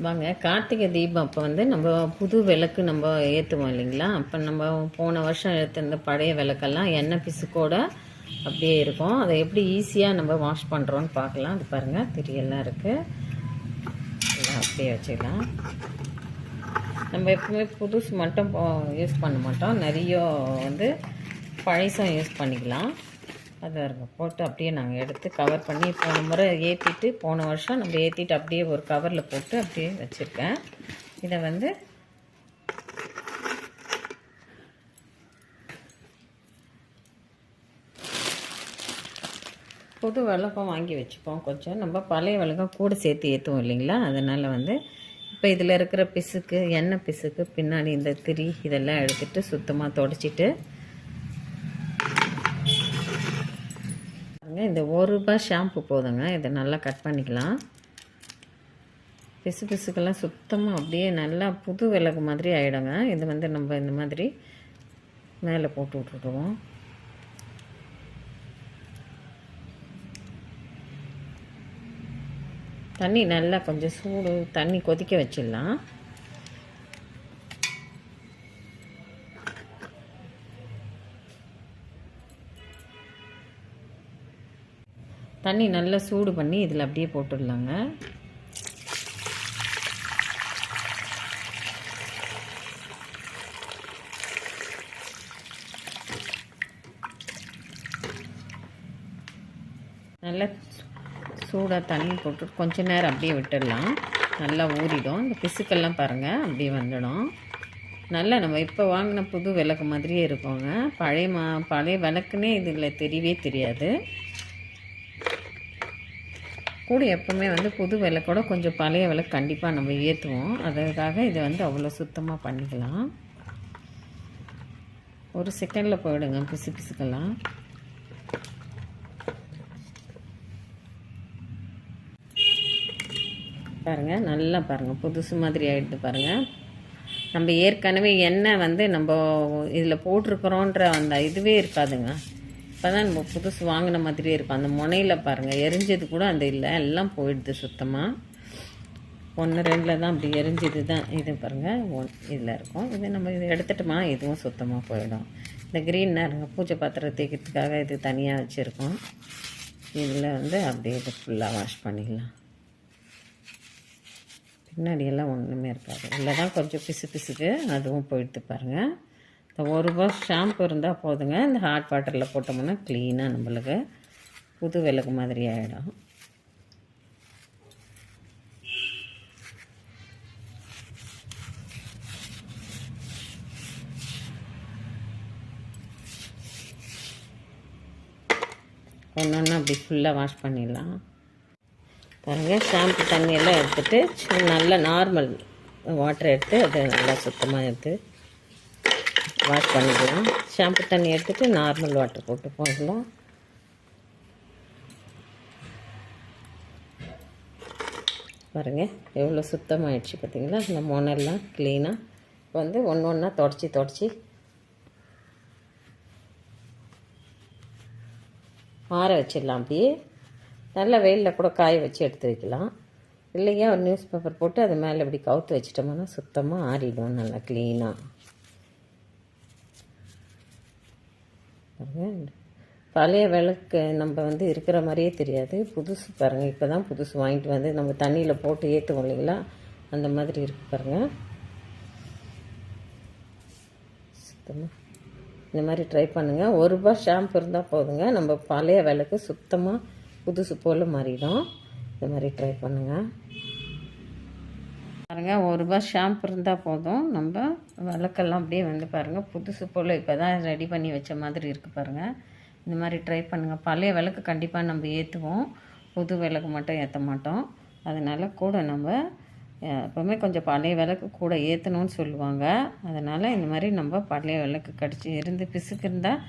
வாங்க, கார்த்திகை தீபம் அப்போ வந்து நம்ம புது விளக்கு நம்ம ஏற்றுவோம் இல்லைங்களா? அப்போ நம்ம போன வருஷம் எடுத்திருந்த பழைய விளக்கெல்லாம் எண்ணெய் பிசுக்கோட அப்படியே இருக்கும். அதை எப்படி ஈஸியாக நம்ம வாஷ் பண்ணுறோன்னு பார்க்கலாம். அது பாருங்கள், திரியெல்லாம் இருக்குது. அப்படியே வச்சுக்கலாம். நம்ம எப்பவுமே புதுசு மட்டும் யூஸ் பண்ண மாட்டோம், நிறைய வந்து பழசும் யூஸ் பண்ணிக்கலாம். அதை போட்டு அப்படியே நாங்கள் எடுத்து கவர் பண்ணி போன முறை ஏற்றிட்டு, போன வருஷம் நம்ம ஏற்றிட்டு அப்படியே ஒரு கவரில் போட்டு அப்படியே வச்சுருக்கேன். இதை வந்து புது விளக்கம் வாங்கி வச்சுப்போம். கொஞ்சம் நம்ம பழைய விளக்கம் கூட சேர்த்து ஏற்றுவோம் இல்லைங்களா? அதனால் வந்து இப்போ இதில் இருக்கிற பிசுக்கு, எண்ணெய் பிசுக்கு, பின்னாடி இந்த திரி இதெல்லாம் எடுத்துகிட்டு சுத்தமாக தொடச்சிட்டு, இந்த ₹1 ஷாம்பு போதுங்க. இதை நல்லா கட் பண்ணிக்கலாம். பிசு பிசுக்கெல்லாம் சுத்தமாக அப்படியே நல்லா புது விளக்கு மாதிரி ஆகிடுங்க. இது வந்து நம்ம இந்த மாதிரி மேலே போட்டு விட்டுடுவோம். தண்ணி நல்லா கொஞ்சம் சூடு தண்ணி கொதிக்க வச்சிடலாம். தண்ணி நல்லா சூடு பண்ணி இதில் அப்படியே போட்டுடலாங்க. நல்லா சூடாக தண்ணி போட்டு கொஞ்ச நேரம் அப்படியே விட்டுடலாம். நல்லா ஊறிடும். இந்த பிசுக்கெல்லாம் பாருங்கள் அப்படியே வந்துடும். நல்லா நம்ம இப்போ வாங்கின புது விளக்கு மாதிரியே இருக்குங்க. பழைய விளக்குன்னே இதில் தெரியவே தெரியாது. கூட எப்போவுமே வந்து புது விளக்கோட கொஞ்சம் பழைய விளக்கு கண்டிப்பாக நம்ம ஏற்றுவோம். அதுக்காக இதை வந்து அவ்வளோ சுத்தமாக பண்ணிக்கலாம். ஒரு செகண்டில் போயிடுங்க பிசு பிசுக்கெல்லாம். பாருங்கள், நல்லா பாருங்கள் புதுசு மாதிரி ஆகிடுது பாருங்கள். நம்ம ஏற்கனவே எண்ணெய் வந்து நம்ம இதில் போட்டிருக்கிறோன்ற அந்த இதுவே இருக்காதுங்க. இப்போ தான் நம்ம புதுசு வாங்கின மாதிரியே இருக்கும். அந்த முனையில் பாருங்கள், எரிஞ்சது கூட அந்த இல்லை, எல்லாம் போயிடுது சுத்தமாக. 1 2 தான் அப்படி எரிஞ்சது தான். இது பாருங்கள், இதில் இருக்கும். இது நம்ம இதை எடுத்துட்டோமா இதுவும் சுத்தமாக போயிடும். இந்த க்ரீன் இருங்க, பூஜை பாத்திரம் தேய்க்கிறதுக்காக இது தனியாக வச்சுருக்கோம். இதில் வந்து அப்படியே இது ஃபுல்லாக வாஷ் பண்ணிக்கலாம். பின்னாடியெல்லாம் ஒன்றுமே இருக்காது. இல்லை தான் கொஞ்சம் பிசு பிசுக்கு அதுவும் போயிடுது பாருங்கள். இந்த ₹1 ஷாம்பு இருந்தால் போதுங்க. இந்த ஹாட் வாட்டரில் போட்டோம்னா க்ளீனாக நம்மளுக்கு புது விளக்கு மாதிரி ஆகிடும். ஒன்று ஒன்று அப்படி ஃபுல்லாக வாஷ் பண்ணிடலாம். பாருங்கள், ஷாம்பு தண்ணியெல்லாம் எடுத்துகிட்டு நல்லா நார்மல் வாட்டர் எடுத்து அதை நல்லா சுத்தமாக எடுத்து வாஷ் பண்ணிக்கலாம். ஷாம்பு தண்ணி எடுத்துகிட்டு நார்மல் வாட்டர் போட்டு போடலாம். பாருங்கள் எவ்வளோ சுத்தமாகிடுச்சு பார்த்தீங்களா? இந்த மொனெல்லாம் க்ளீனாக இப்போ வந்து ஒன்று ஒன்றா தொடச்சி ஆற வச்சிடலாம். அப்படியே நல்ல வெயிலில் கூட காய வச்சு எடுத்து வைக்கலாம். இல்லையா ஒரு நியூஸ் பேப்பர் போட்டு அது மேலே இப்படி கவுத்து வச்சிட்டோம்னா சுத்தமாக ஆறிடும் நல்லா க்ளீனாக. பழைய விளக்கு நம்ம வந்து இருக்கிற மாதிரியே தெரியாது. புதுசு பாருங்கள், இப்போ தான் புதுசு வாங்கிட்டு வந்து நம்ம தண்ணியில் போட்டு ஏற்றுவோம் இல்லைங்களா? அந்த மாதிரி இருக்கு பாருங்கள். சுத்தமாக இந்த மாதிரி ட்ரை பண்ணுங்கள். ₹1 ஷாம்பு இருந்தால் போதுங்க. நம்ம பழைய விளக்கு சுத்தமாக புதுசு போல் மாறிடும். இந்த மாதிரி ட்ரை பண்ணுங்கள். பாருங்கள், ₹1 ஷாம்பு இருந்தால் போதும். நம்ம விளக்கெல்லாம் அப்படியே வந்து பாருங்கள் புதுசு போல் இப்போ தான் ரெடி பண்ணி வச்ச மாதிரி இருக்குது பாருங்கள். இந்த மாதிரி ட்ரை பண்ணுங்கள். பழைய விளக்கு கண்டிப்பாக நம்ம ஏற்றுவோம், புது விளக்கு மட்டும் ஏற்ற மாட்டோம். அதனால் கூட நம்ம எப்போவுமே கொஞ்சம் பழைய விளக்கு கூட ஏற்றணும்னு சொல்லுவாங்க. அதனால் இந்த மாதிரி நம்ம பழைய விளக்கு கடிச்சு இருந்து பிசுக்கு இருந்தால்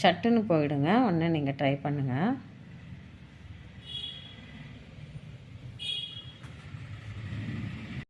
சட்டுன்னு போயிடுங்க. ஒன்று நீங்கள் ட்ரை பண்ணுங்கள்.